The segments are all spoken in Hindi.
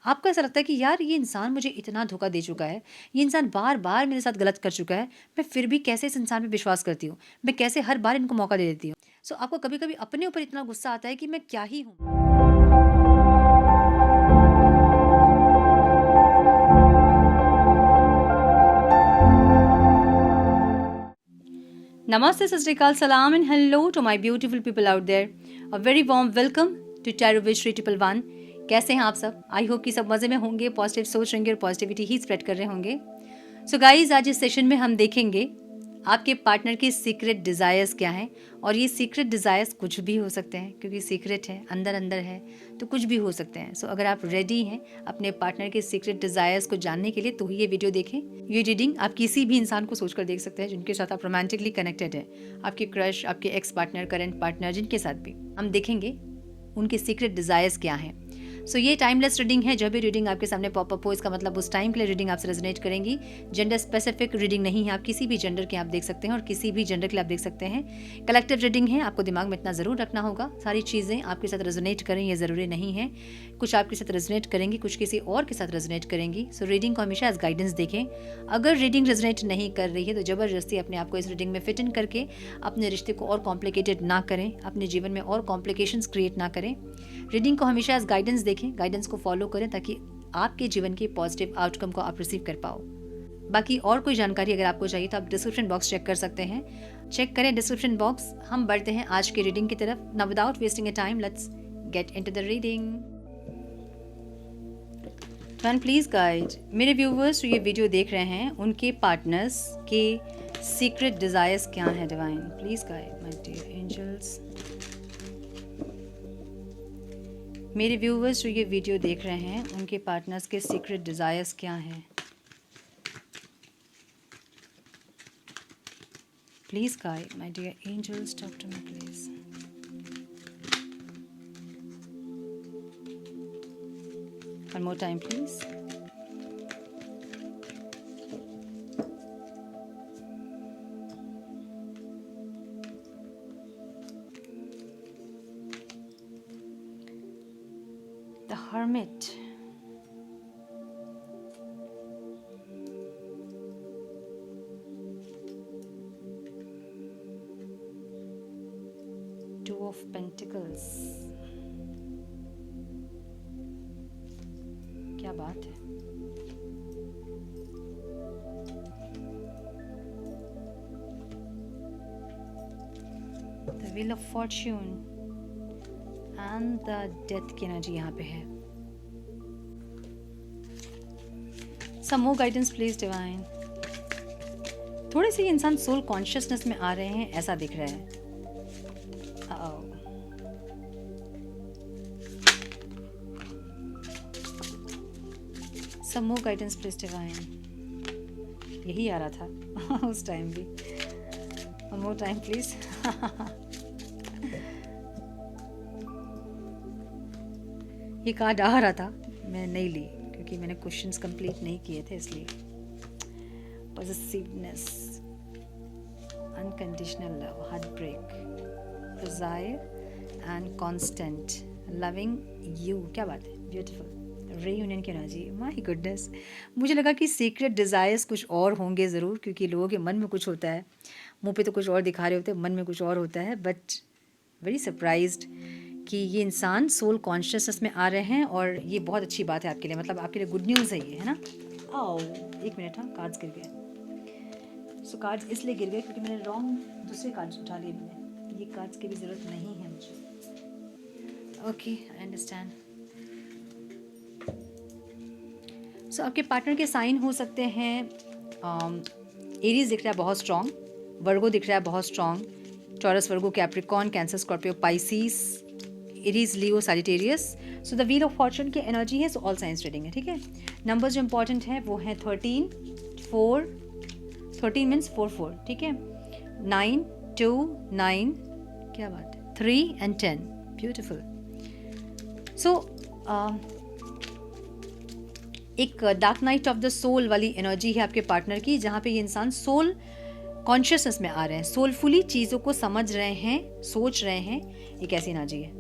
आपको ऐसा लगता है कि यार ये इंसान मुझे इतना धोखा दे चुका है, ये इंसान बार-बार मेरे साथ गलत कर चुका है, मैं फिर भी कैसे इस इंसान पे विश्वास करती हूँ? मैं कैसे हर बार इनको मौका दे देती हूँ? सो आपको कभी-कभी अपने ऊपर इतना गुस्सा आता है कि मैं क्या ही हूँ? Namaste, Sat Sri Akal, Salam and hello to my beautiful people out there. A very warm welcome to Tarot Wish 111. कैसे हैं आप सब? आई होप कि सब मज़े में होंगे, पॉजिटिव सोच रहेंगे और पॉजिटिविटी ही स्प्रेड कर रहे होंगे. सो गाइज, आज इस सेशन में हम देखेंगे आपके पार्टनर के सीक्रेट डिज़ायर्स क्या हैं. और ये सीक्रेट डिज़ायर्स कुछ भी हो सकते हैं, क्योंकि सीक्रेट है, अंदर अंदर है, तो कुछ भी हो सकते हैं. सो अगर आप रेडी हैं अपने पार्टनर के सीक्रेट डिज़ायर्स को जानने के लिए, तो ही ये वीडियो देखें. ये रीडिंग आप किसी भी इंसान को सोचकर देख सकते हैं जिनके साथ आप रोमांटिकली कनेक्टेड हैं. आपके क्रश, आपके एक्स पार्टनर, करंट पार्टनर, जिनके साथ भी हम देखेंगे उनके सीक्रेट डिज़ायर्स क्या हैं. सो ये टाइमलेस रीडिंग है. जब भी रीडिंग आपके सामने पॉपअप हो, इसका मतलब उस टाइम के लिए रीडिंग आपसे रेजोनेट करेंगी. जेंडर स्पेसिफिक रीडिंग नहीं है. आप किसी भी जेंडर के आप देख सकते हैं और किसी भी जेंडर के लिए आप देख सकते हैं. कलेक्टिव रीडिंग है. आपको दिमाग में इतना ज़रूर रखना होगा, सारी चीज़ें आपके साथ रेजोनेट करें ये ज़रूरी नहीं है. कुछ आपके साथ रेजोनेट करेंगी, कुछ किसी और के साथ रेजोनेट करेंगी. सो रीडिंग को हमेशा एज गाइडेंस देखें. अगर रीडिंग रेजोनेट नहीं कर रही है तो ज़बरदस्ती अपने आप को इस रीडिंग में फिट इन करके अपने रिश्ते को और कॉम्प्लिकेटेड ना करें, अपने जीवन में और कॉम्प्लिकेशंस क्रिएट ना करें. रीडिंग को हमेशा एज गाइडेंस देखें, गाइडेंस को फॉलो करें ताकि आपके जीवन के पॉजिटिव आउटकम को आप रिसीव कर पाओ. बाकी और कोई जानकारी अगर आपको चाहिए तो आप डिस्क्रिप्शन बॉक्स चेक कर सकते हैं. चेक करें डिस्क्रिप्शन बॉक्स. हम बढ़ते हैं आज की रीडिंग की तरफ. Now without wasting A time, let's get into the reading. And please guide मेरे व्यूवर्स जो ये वीडियो देख रहे हैं उनके पार्टनर्स के सीक्रेट डिजायर्स क्या हैं. Divine please guide my dear angels. मेरे व्यूवर्स जो ये वीडियो देख रहे हैं उनके पार्टनर्स के सीक्रेट डिज़ायर्स क्या हैं. Please guide my dear angels, talk to me please. One more time please. The Hermit. Two of Pentacles. क्या बात है. The Wheel of Fortune and the Death की एनर्जी यहाँ पे है. Some more guidance please divine. थोड़े से ये इंसान सोल कॉन्शियसनेस में आ रहे हैं ऐसा दिख रहा है. Some more guidance please divine. यही आ रहा था उस टाइम भी. One more time please. ये कार्ड आ रहा था, मैंने नहीं ली क्योंकि मैंने क्वेश्चंस कंप्लीट नहीं किए थे इसलिए. Positiveness, unconditional love, heart break, desire and constant loving you. क्या बात है, ब्यूटीफुल. रीयूनियन की एनर्जी. माय गुडनेस, मुझे लगा कि सीक्रेट डिज़ायर्स कुछ और होंगे ज़रूर, क्योंकि लोगों के मन में कुछ होता है, मुंह पे तो कुछ और दिखा रहे होते हैं, मन में कुछ और होता है. बट वेरी सरप्राइज्ड कि ये इंसान सोल कॉन्शियसनेस में आ रहे हैं और ये बहुत अच्छी बात है आपके लिए. मतलब आपके लिए गुड न्यूज़ है ये, है ना. आओ एक मिनट. हाँ, कार्ड्स गिर गए. सो कार्ड्स इसलिए गिर गए क्योंकि मैंने रॉन्ग दूसरे कार्ड्स उठा लिए. मैंने ये कार्ड्स की भी ज़रूरत नहीं है मुझे. Okay, I understand. सो आपके पार्टनर के साइन हो सकते हैं. एरीज दिख रहा है बहुत स्ट्रॉन्ग, वर्गो दिख रहा है बहुत strong, taurus, Virgo, Capricorn, cancer, Scorpio, Pisces, Aries, Leo, Sagittarius. So the wheel of Fortune की एनर्जी है. सो ऑल साइंस रीडिंग है, ठीक है. नंबर्स जो इंपॉर्टेंट है वो हैं 13, 4, 13 मीन्स 4 4, ठीक है. 9, 2, 9, क्या बात है, 3 एंड 10. ब्यूटिफुल. सो एक dark night of the soul वाली एनर्जी है आपके पार्टनर की, जहाँ पे ये इंसान सोल कॉन्शियसनेस में आ रहे हैं, सोलफुली चीज़ों को समझ रहे हैं, सोच रहे हैं. एक ऐसी एनर्जी है.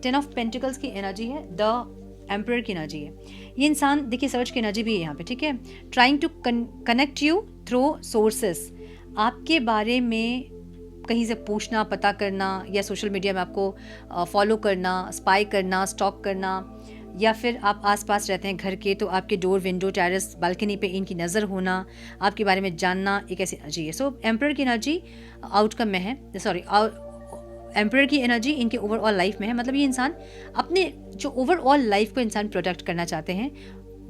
10 ऑफ पेंटिकल्स की एनर्जी है. द एम्परर की एनर्जी है। ये इंसान देखिए सर्च की एनर्जी भी है यहाँ पे, ठीक है। Trying to connect you through sources, आपके बारे में कहीं से पूछना, पता करना, या सोशल मीडिया में आपको फॉलो करना, स्पाई करना, स्टॉक करना, या फिर आप आसपास रहते हैं घर के तो आपके डोर, विंडो, टेरेस, बालकनी पे इनकी नज़र होना, आपके बारे में जानना, एक ऐसी एनर्जी है। सो एम्परर की एनर्जी आउटकम में है, सॉरी एम्परर की एनर्जी इनके ओवरऑल लाइफ में है। मतलब ये इंसान अपने जो ओवरऑल लाइफ को इंसान प्रोटेक्ट करना चाहते हैं।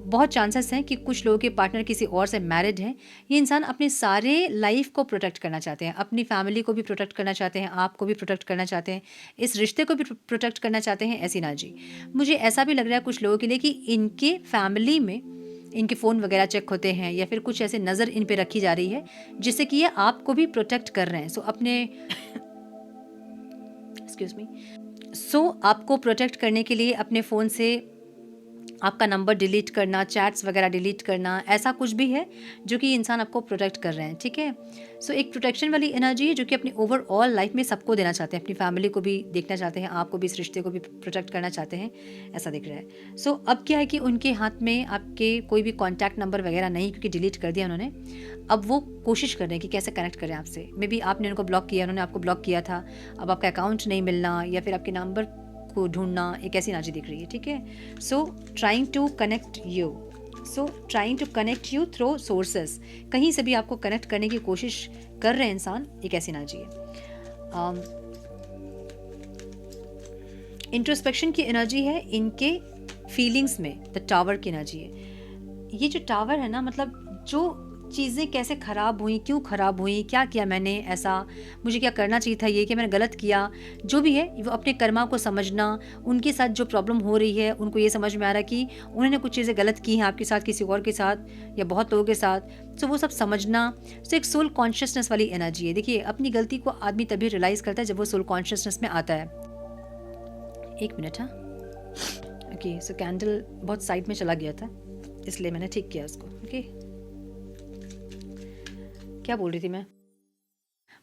बहुत चांसेस हैं कि कुछ लोगों के पार्टनर किसी और से मैरिड हैं। ये इंसान अपने सारे लाइफ को प्रोटेक्ट करना चाहते हैं, अपनी फैमिली को भी प्रोटेक्ट करना चाहते हैं, आपको भी प्रोटेक्ट करना चाहते हैं, इस रिश्ते को भी प्रोटेक्ट करना चाहते हैं, ऐसी एनर्जी। मुझे ऐसा भी लग रहा है कुछ लोगों के लिए कि इनके फैमिली में इनके फ़ोन वगैरह चेक होते हैं, या फिर कुछ ऐसे नज़र इन पे रखी जा रही है जिससे कि ये आपको भी प्रोटेक्ट कर रहे हैं। सो अपने एक्सक्यूज मी, सो आपको प्रोटेक्ट करने के लिए अपने फ़ोन से आपका नंबर डिलीट करना, चैट्स वगैरह डिलीट करना, ऐसा कुछ भी है जो कि इंसान आपको प्रोटेक्ट कर रहे हैं, ठीक है। सो एक प्रोटेक्शन वाली एनर्जी है जो कि अपनी ओवरऑल लाइफ में सबको देना चाहते हैं, अपनी फैमिली को भी देखना चाहते हैं, आपको भी, इस रिश्ते को भी प्रोटेक्ट करना चाहते हैं, ऐसा दिख रहा है। सो अब क्या है कि उनके हाथ में आपके कोई भी कॉन्टैक्ट नंबर वगैरह नहीं, क्योंकि डिलीट कर दिया उन्होंने। अब वो कोशिश कर रहे हैं कि कैसे कनेक्ट करें आपसे। मे बी आपने उनको ब्लॉक किया, उन्होंने आपको ब्लॉक किया था, अब आपका अकाउंट नहीं मिलना, या फिर आपके नंबर को ढूंढना, एक ऐसी एनर्जी दिख रही है, ठीक है। So trying to connect you through sources, कहीं से भी आपको कनेक्ट करने की कोशिश कर रहे हैं इंसान, एक ऐसी एनर्जी है। इंट्रोस्पेक्शन की एनर्जी है इनके फीलिंग्स में, द टावर की एनर्जी है। ये जो टावर है ना, मतलब जो चीज़ें कैसे ख़राब हुई, क्यों ख़राब हुई, क्या किया मैंने ऐसा, मुझे क्या करना चाहिए था, ये कि मैंने गलत किया, जो भी है वो अपने कर्मा को समझना, उनके साथ जो प्रॉब्लम हो रही है उनको ये समझ में आ रहा है कि उन्होंने कुछ चीज़ें गलत की हैं आपके साथ, किसी और के साथ, या बहुत लोगों के साथ। सो वो सब समझना, सो एक सोल कॉन्शियसनेस वाली एनर्जी है। देखिए अपनी गलती को आदमी तभी रियलाइज़ करता है जब वो सोल कॉन्शियसनेस में आता है। एक मिनट, हाँ, ओके। सो कैंडल बहुत साइड में चला गया था, इसलिए मैंने ठीक किया उसको, ओके। क्या बोल रही थी मैं?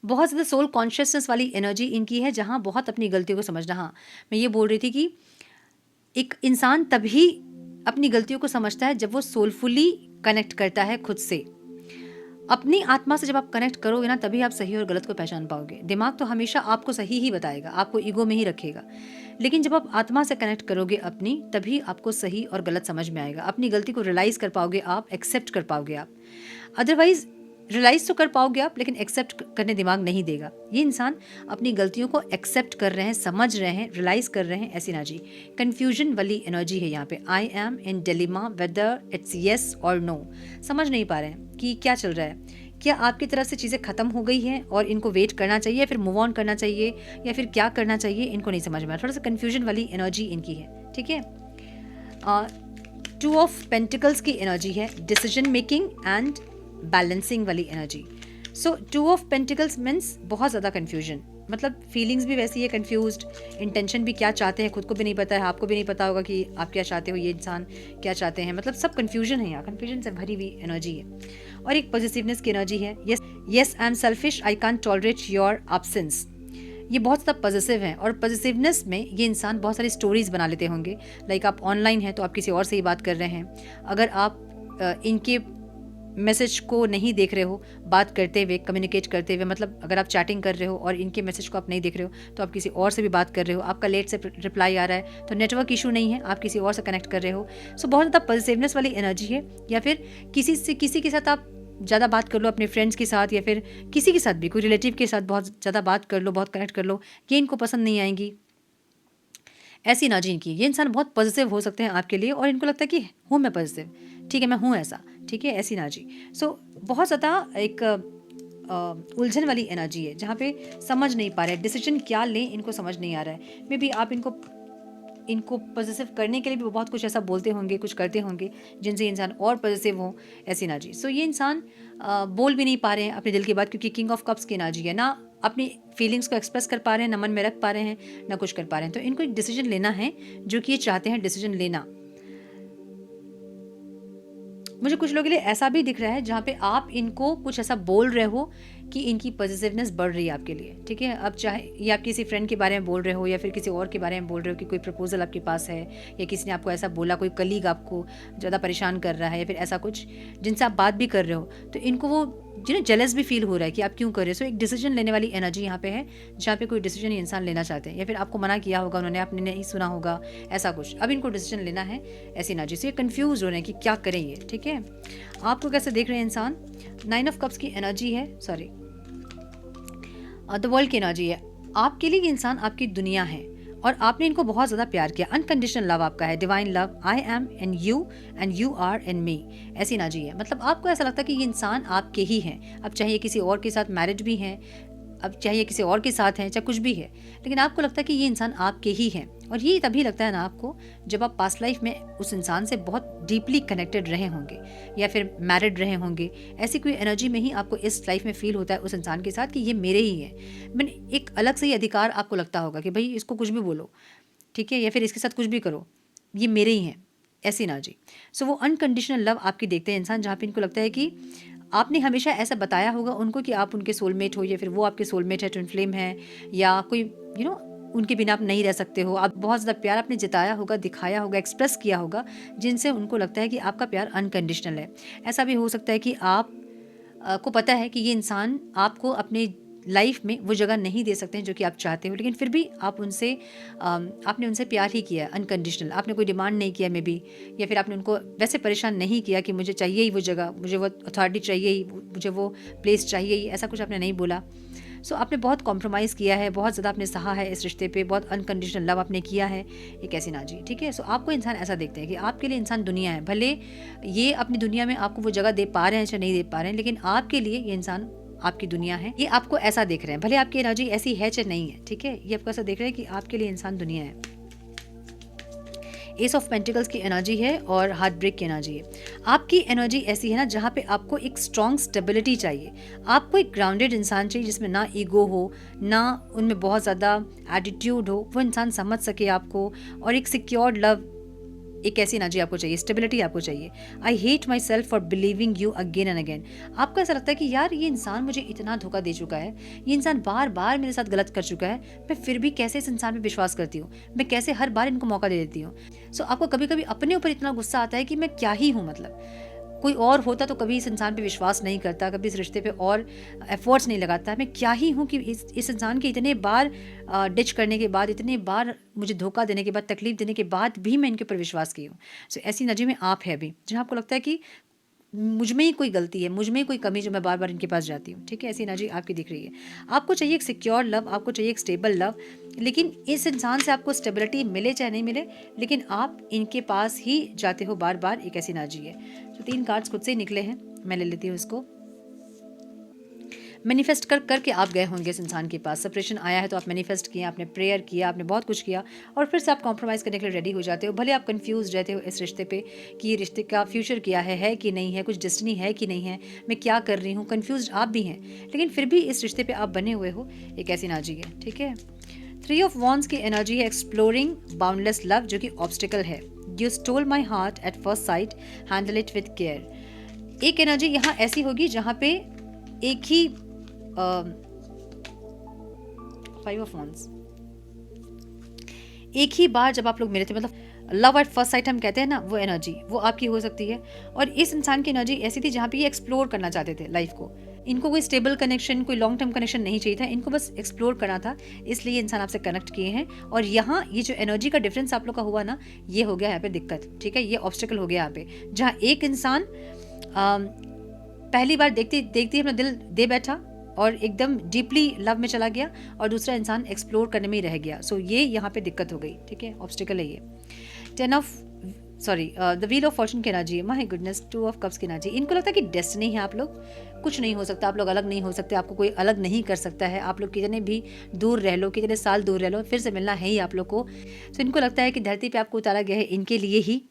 बहुत ज़्यादा सोल कॉन्शियसनेस वाली एनर्जी इनकी है, जहाँ बहुत अपनी गलतियों को समझना। हाँ, मैं ये बोल रही थी कि एक इंसान तभी अपनी गलतियों को समझता है जब वो सोलफुली कनेक्ट करता है खुद से। अपनी आत्मा से जब आप कनेक्ट करोगे ना, तभी आप सही और गलत को पहचान पाओगे। दिमाग तो हमेशा आपको सही ही बताएगा, आपको ईगो में ही रखेगा, लेकिन जब आप आत्मा से कनेक्ट करोगे अपनी, तभी आपको सही और गलत समझ में आएगा। अपनी गलती को रियलाइज़ कर पाओगे आप, एक्सेप्ट कर पाओगे आप। अदरवाइज रियलाइज़ तो कर पाओगे आप, लेकिन एक्सेप्ट करने दिमाग नहीं देगा। ये इंसान अपनी गलतियों को एक्सेप्ट कर रहे हैं, समझ रहे हैं, रियलाइज़ कर रहे हैं, ऐसी एनर्जी। कन्फ्यूजन वाली एनर्जी है यहाँ पे। आई am in dilemma whether it's yes और नो, समझ नहीं पा रहे हैं कि क्या चल रहा है। क्या आपकी तरफ से चीज़ें ख़त्म हो गई हैं और इनको वेट करना चाहिए, या फिर मूव ऑन करना चाहिए, या फिर क्या करना चाहिए, इनको नहीं समझ में आ रहा। थोड़ा सा कन्फ्यूजन वाली एनर्जी इनकी है, ठीक है। टू ऑफ पेंटिकल्स की एनर्जी है, डिसीजन मेकिंग एंड बैलेंसिंग वाली energy. So two of pentacles means बहुत ज़्यादा कन्फ्यूजन, मतलब फीलिंग्स भी वैसी है, कन्फ्यूज्ड, इंटेंशन भी क्या चाहते हैं खुद को भी नहीं पता है, आपको भी नहीं पता होगा कि आप क्या चाहते हो, ये इंसान क्या चाहते हैं, मतलब सब कन्फ्यूजन है यहाँ, कन्फ्यूजन से भरी हुई एनर्जी है। और एक पॉजिटिवनेस की एनर्जी है, yes I am selfish, I can't tolerate your absence. ये बहुत ज़्यादा पॉजिटिव हैं, और पॉजिटिवनेस में ये इंसान बहुत सारी स्टोरीज बना लेते होंगे। लाइक आप ऑनलाइन हैं तो आप किसी और से ही बात कर रहे हैं, अगर आप इनके मैसेज को नहीं देख रहे हो, बात करते हुए, कम्युनिकेट करते हुए, मतलब अगर आप चैटिंग कर रहे हो और इनके मैसेज को आप नहीं देख रहे हो तो आप किसी और से भी बात कर रहे हो, आपका लेट से रिप्लाई आ रहा है तो नेटवर्क इशू नहीं है, आप किसी और से कनेक्ट कर रहे हो। सो बहुत ज़्यादा पॉजिटिवनेस वाली एनर्जी है। या फिर किसी के साथ आप ज़्यादा बात कर लो, अपने फ्रेंड्स के साथ, या फिर किसी के साथ भी, कोई रिलेटिव के साथ बहुत ज़्यादा बात कर लो, बहुत कनेक्ट कर लो, ये इनको पसंद नहीं आएंगी, ऐसी एनर्जी इनकी। ये इंसान बहुत पॉजिटिव हो सकते हैं आपके लिए, और इनको लगता है कि हूँ मैं पॉजिटिव, ठीक है, मैं हूँ ऐसा, ठीक है, ऐसी एनर्जी। सो बहुत ज़्यादा एक उलझन वाली एनर्जी है, जहाँ पे समझ नहीं पा रहे, डिसीजन क्या लें इनको समझ नहीं आ रहा है। मे बी आप इनको पॉजिटिव करने के लिए भी वो बहुत कुछ ऐसा बोलते होंगे, कुछ करते होंगे जिनसे इंसान और पॉजिटिव हो, ऐसी एनर्जी। सो ये इंसान बोल भी नहीं पा रहे हैं अपने दिल की बात, क्योंकि किंग ऑफ कप्स की एनर्जी है। ना अपनी फीलिंग्स को एक्सप्रेस कर पा रहे हैं, ना मन में रख पा रहे हैं, ना कुछ कर पा रहे हैं। तो इनको एक डिसीजन लेना है, जो कि ये चाहते हैं डिसीजन लेना। मुझे कुछ लोगों के लिए ऐसा भी दिख रहा है जहाँ पे आप इनको कुछ ऐसा बोल रहे हो कि इनकी पॉजिटिवनेस बढ़ रही है आपके लिए, ठीक है। अब चाहे ये आप किसी फ्रेंड के बारे में बोल रहे हो या फिर किसी और के बारे में बोल रहे हो कि कोई प्रपोजल आपके पास है या किसी ने आपको ऐसा बोला, कोई कलीग आपको ज़्यादा परेशान कर रहा है या फिर ऐसा कुछ जिनसे आप बात भी कर रहे हो, तो इनको वो जेलस भी फील हो रहा है कि आप क्यों कर रहे हो। सो एक डिसीजन लेने वाली एनर्जी यहाँ पे है, जहाँ पे कोई डिसीजन ये इंसान लेना चाहते हैं या फिर आपको मना किया होगा उन्होंने, आपने नहीं सुना होगा, ऐसा कुछ। अब इनको डिसीजन लेना है, ऐसी एनर्जी से कंफ्यूज हो रहे हैं कि क्या करें ये, ठीक है। आपको कैसे देख रहे हैं इंसान? 9 ऑफ कप्स की एनर्जी है, सॉरी द वर्ल्ड की एनर्जी है। आपके लिए ये इंसान आपकी दुनिया है और आपने इनको बहुत ज़्यादा प्यार किया। अनकंडीशनल लव आपका है, divine love, I am in you and you are in me, ऐसी एनर्जी है। मतलब आपको ऐसा लगता है कि ये इंसान आपके ही हैं। अब चाहे किसी और के साथ मैरिज भी हैं, अब चाहे किसी और के साथ हैं, चाहे कुछ भी है, लेकिन आपको लगता है कि ये इंसान आपके ही हैं। और ये तभी लगता है ना आपको जब आप पास्ट लाइफ में उस इंसान से बहुत डीपली कनेक्टेड रहे होंगे या फिर मैरिड रहे होंगे। ऐसी कोई एनर्जी में ही आपको इस लाइफ में फील होता है उस इंसान के साथ कि ये मेरे ही है। मैंने एक अलग से ही अधिकार आपको लगता होगा कि भाई इसको कुछ भी बोलो, ठीक है, या फिर इसके साथ कुछ भी करो, ये मेरे ही हैं, ऐसी एनर्जी। सो वो अनकंडीशनल लव आपकी देखते हैं इंसान, जहाँ पे इनको लगता है कि आपने हमेशा ऐसा बताया होगा उनको कि आप उनके सोलमेट हो या फिर वो आपके सोलमेट है, ट्विन फ्लेम है, या कोई उनके बिना आप नहीं रह सकते हो। आप बहुत ज़्यादा प्यार आपने जताया होगा, दिखाया होगा, एक्सप्रेस किया होगा, जिनसे उनको लगता है कि आपका प्यार अनकंडीशनल है। ऐसा भी हो सकता है कि आप को पता है कि ये इंसान आपको अपने लाइफ में वो जगह नहीं दे सकते हैं जो कि आप चाहते हो, लेकिन फिर भी आपने उनसे प्यार ही किया अनकंडीशनल। आपने कोई डिमांड नहीं किया मे बी, या फिर आपने उनको वैसे परेशान नहीं किया कि मुझे चाहिए ही वो जगह, मुझे वो अथॉरिटी चाहिए ही, मुझे वो प्लेस चाहिए ही, ऐसा कुछ आपने नहीं बोला। सो आपने बहुत कॉम्प्रोमाइज़ किया है, बहुत ज़्यादा आपने सहा है इस रिश्ते पे, बहुत अनकंडीशनल लव आपने किया है, एक ऐसी ना जी, ठीक है। सो आपको इंसान ऐसा देखते हैं कि आपके लिए इंसान दुनिया है। भले ये अपनी दुनिया में आपको वो जगह दे पा रहे हैं या नहीं दे पा रहे हैं, लेकिन आपके लिए ये इंसान आपकी दुनिया है। ये आपको ऐसा देख रहे हैं, भले आपकी एनर्जी ऐसी है चाहे नहीं है, ठीक है। ये आपको ऐसा देख रहे हैं कि आपके लिए इंसान दुनिया है। एस ऑफ पेंटिकल्स की एनर्जी है और हार्ट ब्रेक की एनर्जी है। आपकी एनर्जी ऐसी है ना जहाँ पे आपको एक स्ट्रॉन्ग स्टेबिलिटी चाहिए। आपको एक ग्राउंडेड इंसान चाहिए जिसमें ना ईगो हो, ना उनमें बहुत ज़्यादा एटीट्यूड हो, वो इंसान समझ सके आपको, और एक सिक्योर्ड लव, एक ऐसी एनर्जी आपको चाहिए, स्टेबिलिटी आपको चाहिए। I hate my self for believing you again and again. आपको ऐसा लगता है कि यार ये इंसान मुझे इतना धोखा दे चुका है, ये इंसान बार बार मेरे साथ गलत कर चुका है, मैं फिर भी कैसे इस इंसान पे विश्वास करती हूँ, मैं कैसे हर बार इनको मौका दे देती हूँ। सो आपको कभी कभी अपने ऊपर इतना गुस्सा आता है कि मैं क्या ही हूँ, मतलब कोई और होता तो कभी इस इंसान पे विश्वास नहीं करता, कभी इस रिश्ते पे और एफर्ट्स नहीं लगाता। मैं क्या ही हूँ कि इस इंसान के इतने बार डिच करने के बाद, इतने बार मुझे धोखा देने के बाद, तकलीफ देने के बाद भी मैं इनके ऊपर विश्वास की हूँ। सो ऐसी एनर्जी में आप है अभी, जहाँ आपको लगता है कि मुझ में ही कोई गलती है, मुझ में ही कोई कमी जो मैं बार बार इनके पास जाती हूँ, ठीक है। ऐसी एनर्जी आपकी दिख रही है। आपको चाहिए एक सिक्योर लव, आपको चाहिए एक स्टेबल लव, लेकिन इस इंसान से आपको स्टेबिलिटी मिले चाहे नहीं मिले, लेकिन आप इनके पास ही जाते हो बार बार, एक ऐसी एनर्जी है। तो 3 कार्ड्स खुद से ही निकले हैं, मैं ले लेती हूँ इसको। मैनिफेस्ट करके आप गए होंगे इस इंसान के पास। सेपरेशन आया है तो आप मैनिफेस्ट किए, आपने प्रेयर किया, आपने बहुत कुछ किया, और फिर से आप कॉम्प्रोमाइज़ करने के लिए रेडी हो जाते हो। भले आप कंफ्यूज रहते हो इस रिश्ते पे कि ये रिश्ते का फ्यूचर क्या है कि नहीं है, कुछ डेस्टिनी है कि नहीं है, मैं क्या कर रही हूँ, कंफ्यूज आप भी हैं, लेकिन फिर भी इस रिश्ते पर आप बने हुए हो, एक ऐसी एनर्जी है, ठीक है। 3 ऑफ वॉन्ड्स की एनर्जी है एक्सप्लोरिंग बाउंडलेस लव, जो कि ऑब्स्टिकल है। You stole my heart at first sight, handle it with care. एक एनर्जी यहाँ ऐसी होगी जहाँ पे एक ही 5 ऑफ वॉन्ड्स, एक ही बार जब आप लोग मिले थे, मतलब लव एट फर्स्ट साइट हम कहते हैं ना, वो एनर्जी वो आपकी हो सकती है। और इस इंसान की एनर्जी ऐसी थी जहाँ पे ये एक्सप्लोर करना चाहते थे लाइफ को। इनको कोई स्टेबल कनेक्शन, कोई लॉन्ग टर्म कनेक्शन नहीं चाहिए था, इनको बस एक्सप्लोर करना था, इसलिए ये इंसान आपसे कनेक्ट किए हैं। और यहाँ ये जो एनर्जी का डिफरेंस आप लोग का हुआ ना, ये हो गया यहाँ पे दिक्कत, ठीक है। ये ऑब्स्टेकल हो गया यहाँ पे, जहाँ एक इंसान पहली बार देखते अपना दिल दे बैठा और एकदम डीपली लव में चला गया, और दूसरा इंसान एक्सप्लोर करने में ही रह गया। सो ये यहाँ पे दिक्कत हो गई, ठीक है, ऑब्स्टिकल है ये। द व्हील ऑफ फॉर्चून की एनर्जी है, माय गुडनेस, 2 ऑफ कप्स की एनर्जी। इनको लगता है कि डेस्टिनी है, आप लोग कुछ नहीं हो सकता, आप लोग अलग नहीं हो सकते, आपको कोई अलग नहीं कर सकता है, आप लोग कितने भी दूर रह लो, कितने साल दूर रह लो, फिर से मिलना है ही आप लोग को। सो इनको लगता है कि धरती पे आपको उतारा गया है इनके लिए ही,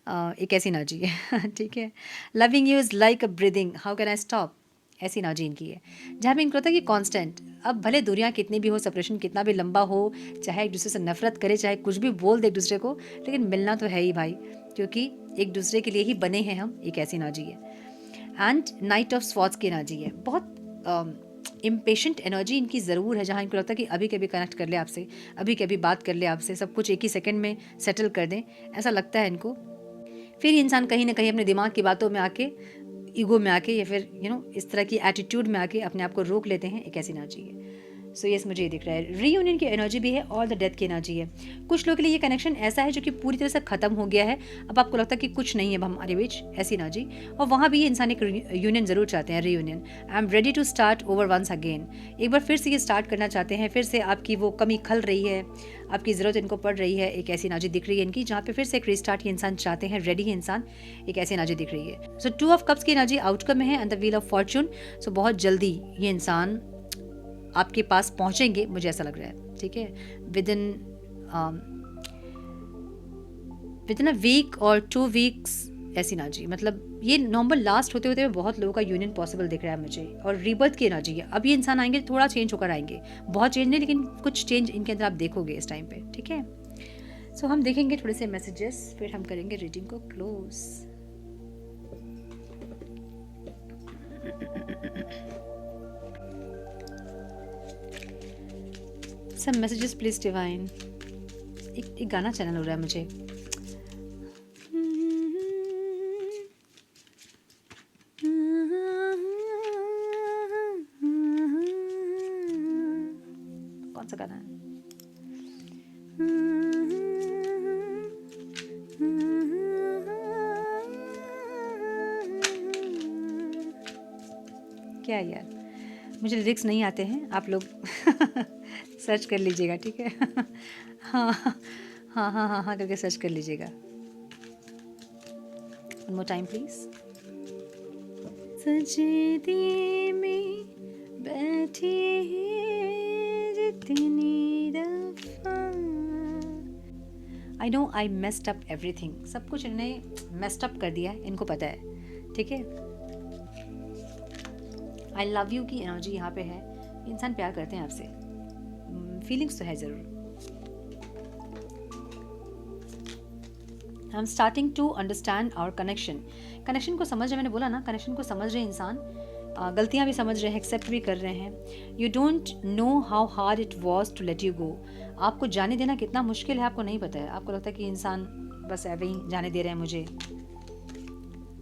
एक ऐसी एनर्जी है, ठीक है। Loving you is like a breathing, how can I stop, ऐसी एनर्जी इनकी है, जहाँ पे इनको होता है कि कांस्टेंट, अब भले दूरियां कितनी भी हो, सेपरेशन कितना भी लंबा हो, चाहे एक दूसरे से नफरत करे, चाहे कुछ भी बोल दे एक दूसरे को, लेकिन मिलना तो है ही भाई, क्योंकि एक दूसरे के लिए ही बने हैं हम, एक ऐसी एनर्जी है। एंड नाइट ऑफ स्वॉर्ड्स की एनर्जी है, बहुत इम्पेशेंट एनर्जी इनकी ज़रूर है, जहाँ इनको लगता है कि अभी कभी कनेक्ट कर ले आपसे, अभी कभी बात कर ले आपसे, सब कुछ एक ही सेकंड में सेटल कर दें, ऐसा लगता है इनको। फिर इंसान कहीं ना कहीं अपने दिमाग की बातों में आके, ईगो में आके, या फिर इस तरह की एटीट्यूड में आके अपने आप को रोक लेते हैं। एक ऐसी एनर्जी है। सो यस, मुझे ये दिख रहा है। रीयूनियन की एनर्जी भी है और द डेथ की एनर्जी है। कुछ लोगों के लिए ये कनेक्शन ऐसा है जो कि पूरी तरह से ख़त्म हो गया है, अब आपको लगता है कि कुछ नहीं है अब हमारे बीच, ऐसी एनर्जी। और वहाँ भी ये इंसान एक यूनियन ज़रूर चाहते हैं, reunion. I am ready to start over once again. एक बार फिर से ये स्टार्ट करना चाहते हैं, फिर से आपकी वो कमी खल रही है, आपकी ज़रूरत इनको पड़ रही है। एक ऐसी एनर्जी दिख रही है इनकी, जहाँ पे फिर से एक रीस्टार्ट ये इंसान चाहते हैं, रेडी है इंसान, एक ऐसी एनर्जी दिख रही है। सो 2 ऑफ कप्स की एनर्जी आउटकम में है and the wheel of fortune. So बहुत जल्दी ये इंसान आपके पास पहुंचेंगे, मुझे ऐसा लग रहा है, ठीक है, विद इन अ वीक और 2 वीक्स, ऐसी एनर्जी। मतलब ये नवंबर लास्ट होते होते बहुत लोगों का यूनियन पॉसिबल दिख रहा है मुझे। और रीबर्थ की एनर्जी है, अब ये इंसान आएंगे थोड़ा चेंज होकर आएंगे, बहुत चेंज नहीं लेकिन कुछ चेंज इनके अंदर आप देखोगे इस टाइम पे, ठीक है। सो हम देखेंगे थोड़े से मैसेजेस, फिर हम करेंगे रीडिंग को close. Some messages please divine. एक गाना चैनल हो रहा है मुझे। कौन सा गाना है? क्या यार, मुझे लिरिक्स नहीं आते हैं, आप लोग सर्च कर लीजिएगा, ठीक है। हाँ हाँ हाँ हाँ हाँ करके सर्च कर लीजिएगा। One more time please. सजे दिए में बैठी जितनी दफा, I know I messed up everything. सब कुछ इन्होंने मेस्ड अप कर दिया है, इनको पता है, ठीक है। आई लव यू की एनर्जी यहाँ पे है, इंसान प्यार करते हैं आपसे, फीलिंग्स तो है ज़रूर। I am starting to understand our connection. Connection को समझ रहे, मैंने बोला ना, कनेक्शन को समझ रहे इंसान, गलतियाँ भी समझ रहे हैं, एक्सेप्ट भी कर रहे हैं। You don't know how hard it was to let you go. आपको जाने देना कितना मुश्किल है आपको नहीं पता है, आपको लगता है कि इंसान बस ऐसे ही जाने दे रहे हैं मुझे।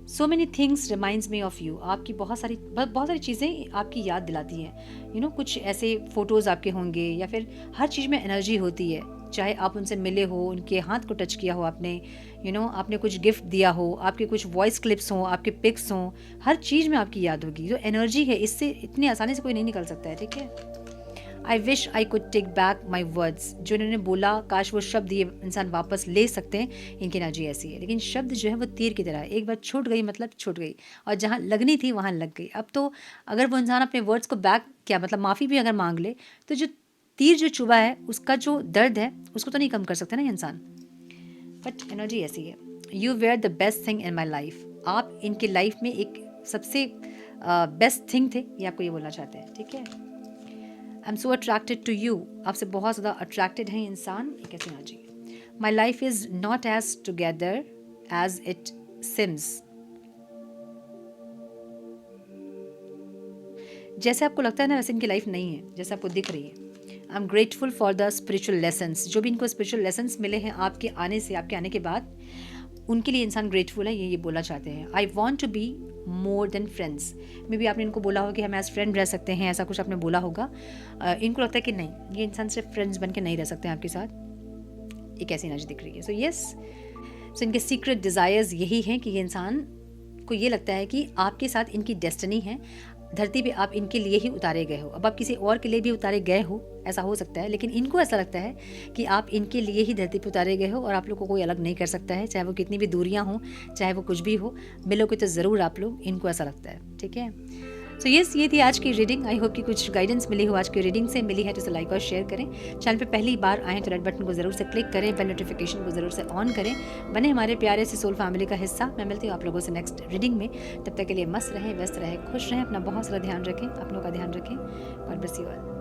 So many things reminds me of you. आपकी बहुत सारी चीज़ें आपकी याद दिलाती हैं। कुछ ऐसे फ़ोटोज़ आपके होंगे, या फिर हर चीज़ में एनर्जी होती है, चाहे आप उनसे मिले हो, उनके हाथ को टच किया हो आपने, आपने कुछ गिफ्ट दिया हो, आपके कुछ वॉइस क्लिप्स हों, आपके पिक्स हों, हर चीज़ में आपकी याद होगी। जो एनर्जी है, इससे इतनी आसानी से कोई नहीं निकल सकता है, ठीक है। I wish I could take back my words. जो इन्होंने बोला, काश वो शब्द ये इंसान वापस ले सकते हैं, इनकी एनर्जी ऐसी है। लेकिन शब्द जो है वो तीर की तरह है, एक बार छूट गई मतलब छूट गई, और जहाँ लगनी थी वहाँ लग गई। अब तो अगर वो इंसान अपने वर्ड्स को बैक, क्या मतलब माफ़ी भी अगर मांग ले, तो जो तीर जो चुभा है उसका जो दर्द है उसको तो नहीं कम कर सकते ना इंसान। बट एनर्जी ऐसी है। You were the best thing in my life. आप इनके लाइफ में एक सबसे बेस्ट थिंग थे, ये आपको ये बोलना चाहते हैं, ठीक है। I am so attracted to you. आपसे बहुत ज़्यादा अट्रैक्टेड है इंसान, एक ऐसी energy. My life is not as together as it seems. जैसे आपको लगता है ना, वैसे इनकी लाइफ नहीं है जैसे आपको दिख रही है। I am grateful for the spiritual lessons. जो भी इनको स्पिरिचुअल लेसन्स मिले हैं आपके आने से, आपके आने के बाद, उनके लिए इंसान ग्रेटफुल है, ये बोलना चाहते हैं। I want to be more than friends. Maybe आपने इनको बोला होगा कि हम एज फ्रेंड रह सकते हैं, ऐसा कुछ आपने बोला होगा। इनको लगता है कि नहीं, ये इंसान सिर्फ फ्रेंड्स बन के नहीं रह सकते हैं आपके साथ, एक ऐसी एनर्जी दिख रही है। सो यस, सो इनके सीक्रेट डिज़ायर्स यही हैं कि ये इंसान को ये लगता है कि आपके साथ इनकी डेस्टिनी है, धरती पे आप इनके लिए ही उतारे गए हो। अब आप किसी और के लिए भी उतारे गए हो, ऐसा हो सकता है, लेकिन इनको ऐसा लगता है कि आप इनके लिए ही धरती पे उतारे गए हो, और आप लोग को कोई अलग नहीं कर सकता है, चाहे वो कितनी भी दूरियां हों, चाहे वो कुछ भी हो, मिलोगे तो ज़रूर आप लोग, इनको ऐसा लगता है, ठीक है। सो यस, ये थी आज की रीडिंग। आई होप कि कुछ गाइडेंस मिली हो आज की रीडिंग से। मिली है तो इसे लाइक और शेयर करें। चैनल पे पहली बार आएँ तो रेड बटन को ज़रूर से क्लिक करें, बेल नोटिफिकेशन को ज़रूर से ऑन करें, बने हमारे प्यारे से सोल फैमिली का हिस्सा। मैं मिलती हूँ आप लोगों से नेक्स्ट रीडिंग में। तब तक के लिए मस्त रहें, व्यस्त रहें, खुश रहें, अपना बहुत सारा ध्यान रखें, अपनों का ध्यान रखें। God bless you all.